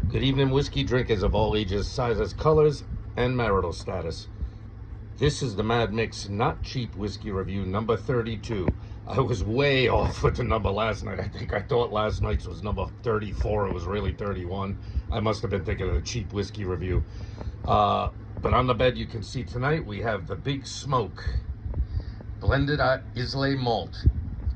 Good evening, whiskey drinkers of all ages, sizes, colors, and marital status. This is the Mad Mix Not Cheap Whiskey Review number 32. I was way off with the number last night. I thought last night's was number 34. It was really 31. I must have been thinking of the cheap whiskey review. But on the bed, you can see tonight we have the Big Smoke blended Islay malt.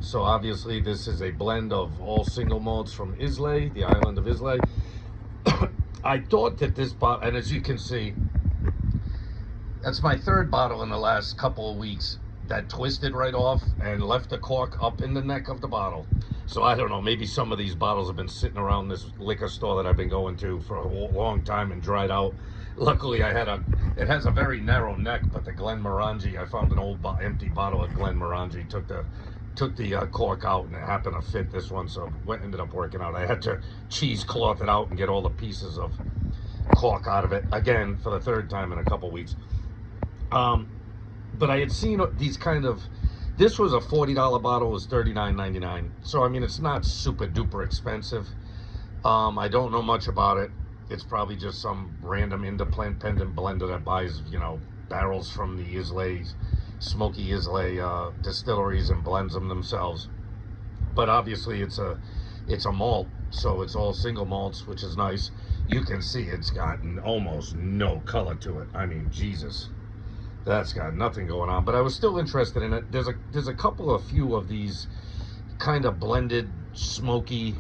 So obviously this is a blend of all single malts from Islay, the island of Islay. I thought that this bottle, and as you can see, that's my third bottle in the last couple of weeks that twisted right off and left the cork up in the neck of the bottle. So I don't know, maybe some of these bottles have been sitting around this liquor store that I've been going to for a long time and dried out. Luckily, it has a very narrow neck, but the Glenmorangie, I found an old empty bottle of Glenmorangie, took the cork out, and it happened to fit this one, so it ended up working out. I had to cheesecloth it out and get all the pieces of cork out of it, again, for the third time in a couple weeks. But I had seen these kind of, this was a $40 bottle, it was $39.99. So, I mean, it's not super duper expensive. I don't know much about it. It's probably just some random independent blender that buys, barrels from the Islay, smoky Islay distilleries and blends them themselves. But obviously it's a malt, so it's all single malts, which is nice. You can see it's got almost no color to it. I mean, Jesus, that's got nothing going on. But I was still interested in it. There's a few of these kind of blended smoky,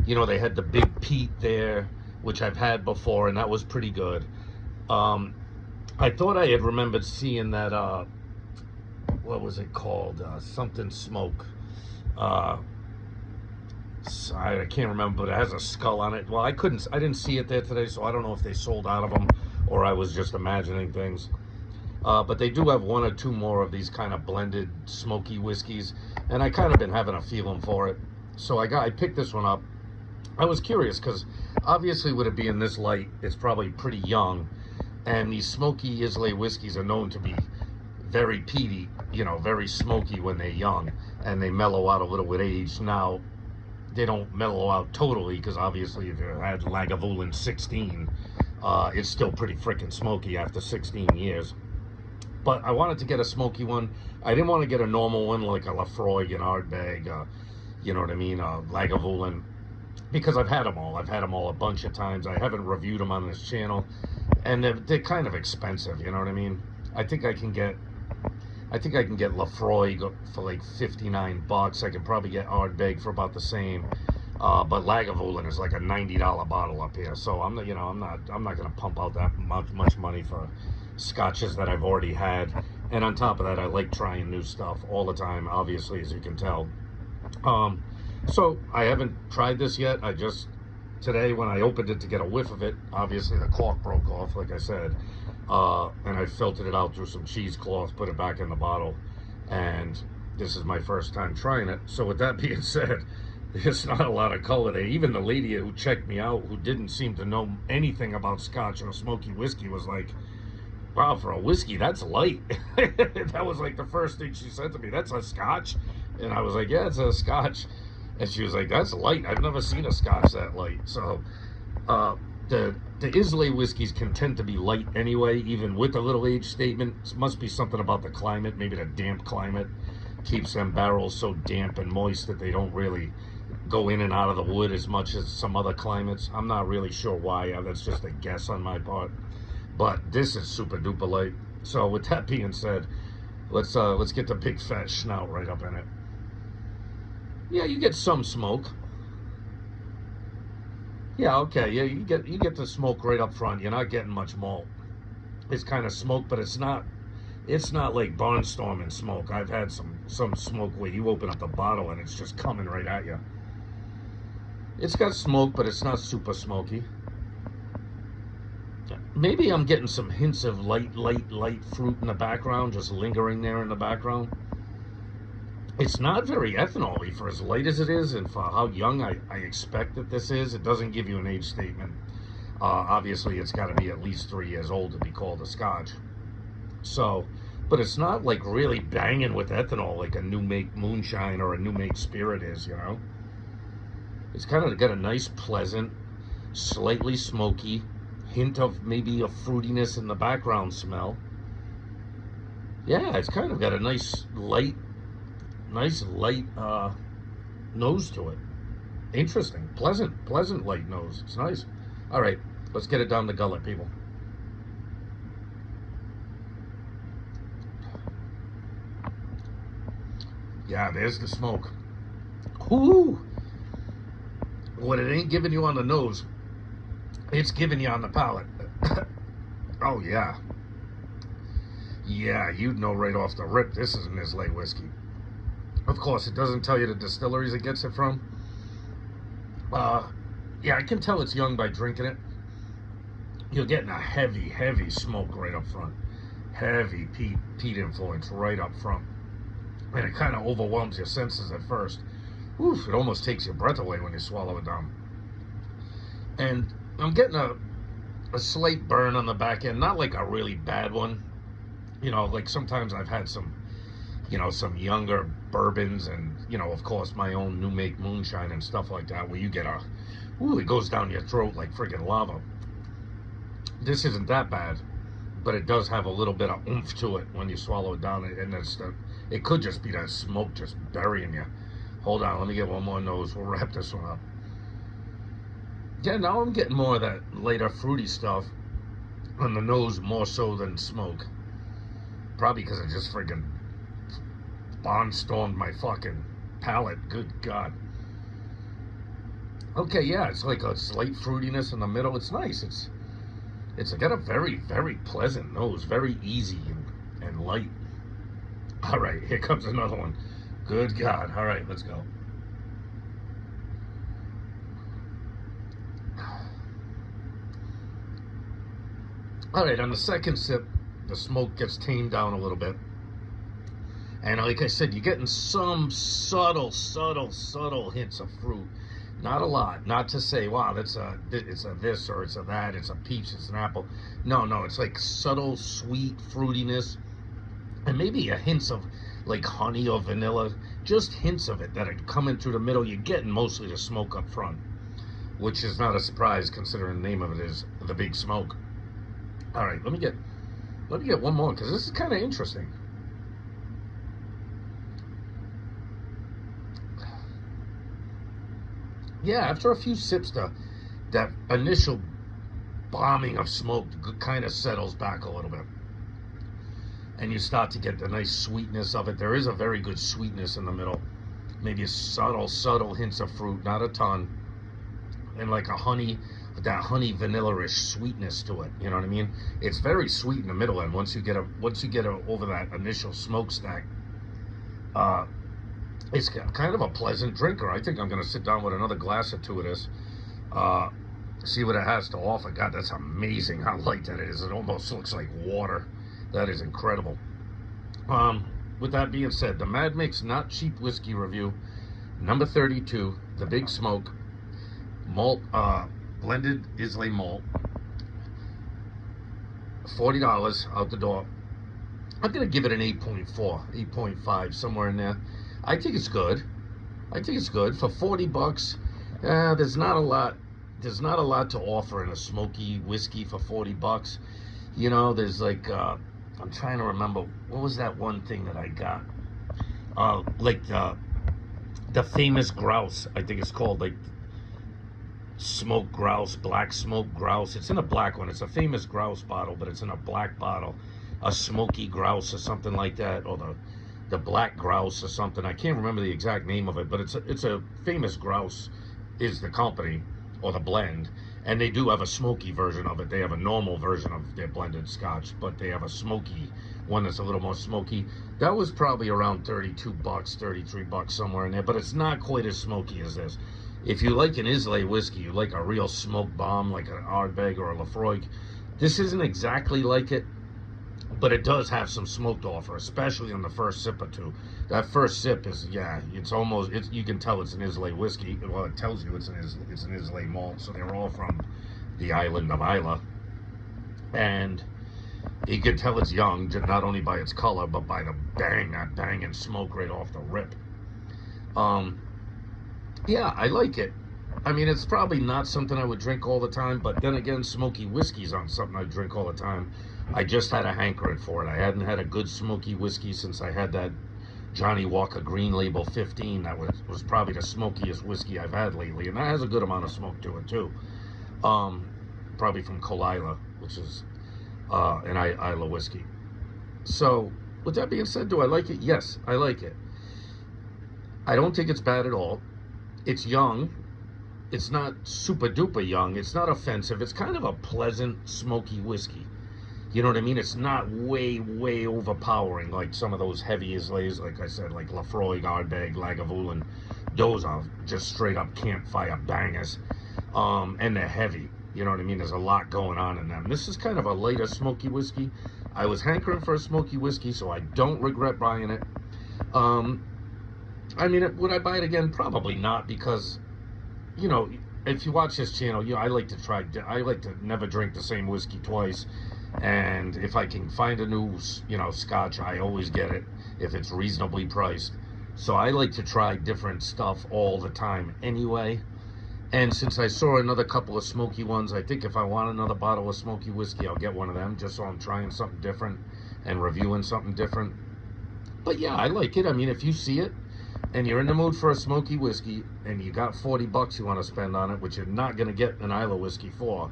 they had the big peat there, which I've had before, and that was pretty good. I thought I had remembered seeing that what was it called? Something smoke. I can't remember, but it has a skull on it. Well, I didn't see it there today, so I don't know if they sold out of them or I was just imagining things. But they do have one or two more of these kind of blended smoky whiskeys, and I kind of been having a feeling for it. So I picked this one up. I was curious because obviously with it being this light, it's probably pretty young, and these smoky Islay whiskeys are known to be very peaty, very smoky when they're young, and they mellow out a little with age. Now, they don't mellow out totally, because obviously if you had Lagavulin 16, it's still pretty freaking smoky after 16 years. But I wanted to get a smoky one. I didn't want to get a normal one like a Lafroy and Ardbeg, you know what I mean, Lagavulin, because I've had them all. I've had them all a bunch of times. I haven't reviewed them on this channel, and they're kind of expensive, you know what I mean? I think I can get Lafroy for like $59. I can probably get Ardbeg for about the same. But Lagavulin is like a $90 bottle up here, so I'm not gonna pump out that much money for scotches that I've already had. And on top of that, I like trying new stuff all the time, obviously, as you can tell. So I haven't tried this yet. Today when I opened it to get a whiff of it, obviously the cork broke off, like I said, and I filtered it out through some cheesecloth, put it back in the bottle, and this is my first time trying it. So with that being said, there's not a lot of color there. Even the lady who checked me out, who didn't seem to know anything about scotch or smoky whiskey, was like, wow, for a whiskey, that's light. That was like the first thing she said to me. That's a scotch? And I was like, yeah, it's a scotch. And she was like, that's light. I've never seen a scotch that light. So the Islay whiskeys can tend to be light anyway, even with a little age statement. It must be something about the climate. Maybe the damp climate keeps them barrels so damp and moist that they don't really go in and out of the wood as much as some other climates. I'm not really sure why. That's just a guess on my part. But this is super duper light. So with that being said, let's get the big fat snout right up in it. Yeah, you get some smoke. Yeah, okay. Yeah, you get the smoke right up front. You're not getting much malt. It's kind of smoke, but it's not like barnstorming smoke. I've had some smoke where you open up the bottle and it's just coming right at you. It's got smoke, but it's not super smoky. Maybe I'm getting some hints of light fruit in the background, just lingering there in the background. It's not very ethanol-y for as light as it is, and for how young I expect that this is. It doesn't give you an age statement. Obviously, it's got to be at least 3 years old to be called a scotch. So, but it's not like really banging with ethanol like a new make moonshine or a new make spirit is, It's kind of got a nice, pleasant slightly smoky, hint of maybe a fruitiness in the background smell. Yeah, it's kind of got a nice light nose to it. Interesting, pleasant light nose. It's nice. All right, let's get it down the gullet, people. Yeah, there's the smoke. Ooh, what it ain't giving you on the nose, it's giving you on the palate. Oh yeah, yeah, you'd know right off the rip this is an Islay whiskey. Of course, it doesn't tell you the distilleries it gets it from. Yeah, I can tell it's young by drinking it. You're getting a heavy smoke right up front. Heavy peat influence right up front. And it kind of overwhelms your senses at first. Oof, it almost takes your breath away when you swallow it down. And I'm getting a slight burn on the back end, not like a really bad one. You know, like sometimes I've had some, you know, some younger bourbons and, you know, of course my own new make moonshine and stuff like that, where you get a, ooh, it goes down your throat like friggin' lava. This isn't that bad, but it does have a little bit of oomph to it when you swallow it down, and it could just be that smoke just burying you. Hold on, let me get one more nose. We'll wrap this one up. Yeah, now I'm getting more of that later fruity stuff on the nose more so than smoke. Probably because it just friggin' barnstormed my fucking palate. Good God. Okay, yeah, it's like a slight fruitiness in the middle. It's nice. It's got a very pleasant nose, very easy and light. All right, here comes another one. Good God. All right, let's go. All right, on the second sip, the smoke gets tamed down a little bit. And like I said, you're getting some subtle hints of fruit. Not a lot. Not to say, wow, it's a this or it's a that, it's a peach, it's an apple. No, it's like subtle, sweet fruitiness. And maybe a hints of like honey or vanilla. Just hints of it that are coming through the middle. You're getting mostly the smoke up front, which is not a surprise considering the name of it is The Big Smoke. All right, let me get one more because this is kind of interesting. Yeah, after a few sips, that initial bombing of smoke kind of settles back a little bit. And you start to get the nice sweetness of it. There is a very good sweetness in the middle. Maybe a subtle hints of fruit, not a ton. And like that honey vanilla-ish sweetness to it. You know what I mean? It's very sweet in the middle, and once you get over that initial smokestack, it's kind of a pleasant drinker. I think I'm going to sit down with another glass or two of this, see what it has to offer. God, that's amazing how light that is. It almost looks like water. That is incredible. With that being said, the Mad Mix Not Cheap Whiskey Review, number 32, The Big Smoke, malt, blended Islay malt, $40 out the door. I'm going to give it an 8.4, 8.5, somewhere in there. I think it's good. For 40 bucks. There's not a lot to offer in a smoky whiskey for 40 bucks. You know, there's like, I'm trying to remember, what was that one thing that I got? Like the famous grouse, I think it's called, like smoked grouse, black smoked grouse. It's in a black one. It's a famous grouse bottle, but it's in a black bottle. A smoky grouse or something like that, or the black grouse or something. I can't remember the exact name of it, but it's a famous grouse is the company or the blend, and they do have a smoky version of it. They have a normal version of their blended scotch, but they have a smoky one that's a little more smoky. That was probably around 32 bucks, 33 bucks, somewhere in there, but it's not quite as smoky as this. If you like an Islay whiskey, you like a real smoke bomb like an Ardbeg or a Lafroig, this isn't exactly like it, but it does have some smoke to offer, especially on the first sip or two. That first sip is, yeah, you can tell it's an Islay whiskey. Well, it tells you it's an Islay malt, so they're all from the island of Islay. And you can tell it's young, not only by its color, but by that banging smoke right off the rip. Yeah, I like it. I mean, it's probably not something I would drink all the time, but then again, smoky whiskey's on something I drink all the time. I just had a hankering for it. I hadn't had a good smoky whiskey since I had that Johnny Walker Green Label 15. That was probably the smokiest whiskey I've had lately, and that has a good amount of smoke to it too. Um, Probably from Islay, which is an Islay whiskey. So, with that being said, do I like it? Yes, I like it. I don't think it's bad at all. It's young. It's not super duper young. It's not offensive. It's kind of a pleasant, smoky whiskey. You know what I mean? It's not way, way overpowering like some of those heavy Isleys, like I said, like Lafroig, Ardbeg, Lagavulin. Those are just straight up campfire bangers. And they're heavy. You know what I mean? There's a lot going on in them. This is kind of a lighter smoky whiskey. I was hankering for a smoky whiskey, so I don't regret buying it. I mean, would I buy it again? Probably not, because, you know, if you watch this channel, you know, I like to never drink the same whiskey twice. And if I can find a new, you know, scotch, I always get it if it's reasonably priced. So I like to try different stuff all the time anyway. And since I saw another couple of smoky ones, I think if I want another bottle of smoky whiskey, I'll get one of them, just so I'm trying something different and reviewing something different. But yeah, I like it. I mean, if you see it and you're in the mood for a smoky whiskey and you got 40 bucks you want to spend on it, which you're not going to get an Islay whiskey for,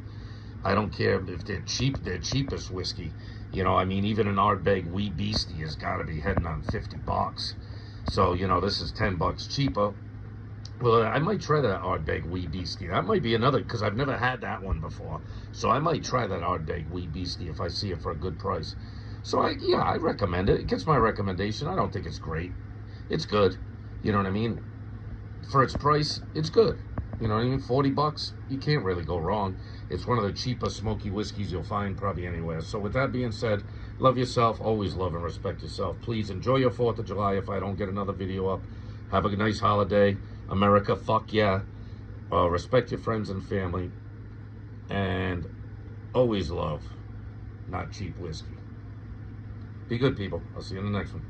I don't care if they're cheap, they're cheapest whiskey. You know, I mean, even an Ardbeg Wee Beastie has got to be heading on 50 bucks. So, you know, this is 10 bucks cheaper. Well, I might try that Ardbeg Wee Beastie. That might be another, because I've never had that one before. So I might try that Ardbeg Wee Beastie if I see it for a good price. So, yeah, I recommend it. It gets my recommendation. I don't think it's great. It's good. You know what I mean? For its price, it's good. You know what I mean? 40 bucks, you can't really go wrong. It's one of the cheapest smoky whiskeys you'll find probably anywhere. So with that being said, love yourself. Always love and respect yourself. Please enjoy your 4th of July if I don't get another video up. Have a nice holiday. America, fuck yeah. Respect your friends and family. And always love, not cheap whiskey. Be good, people. I'll see you in the next one.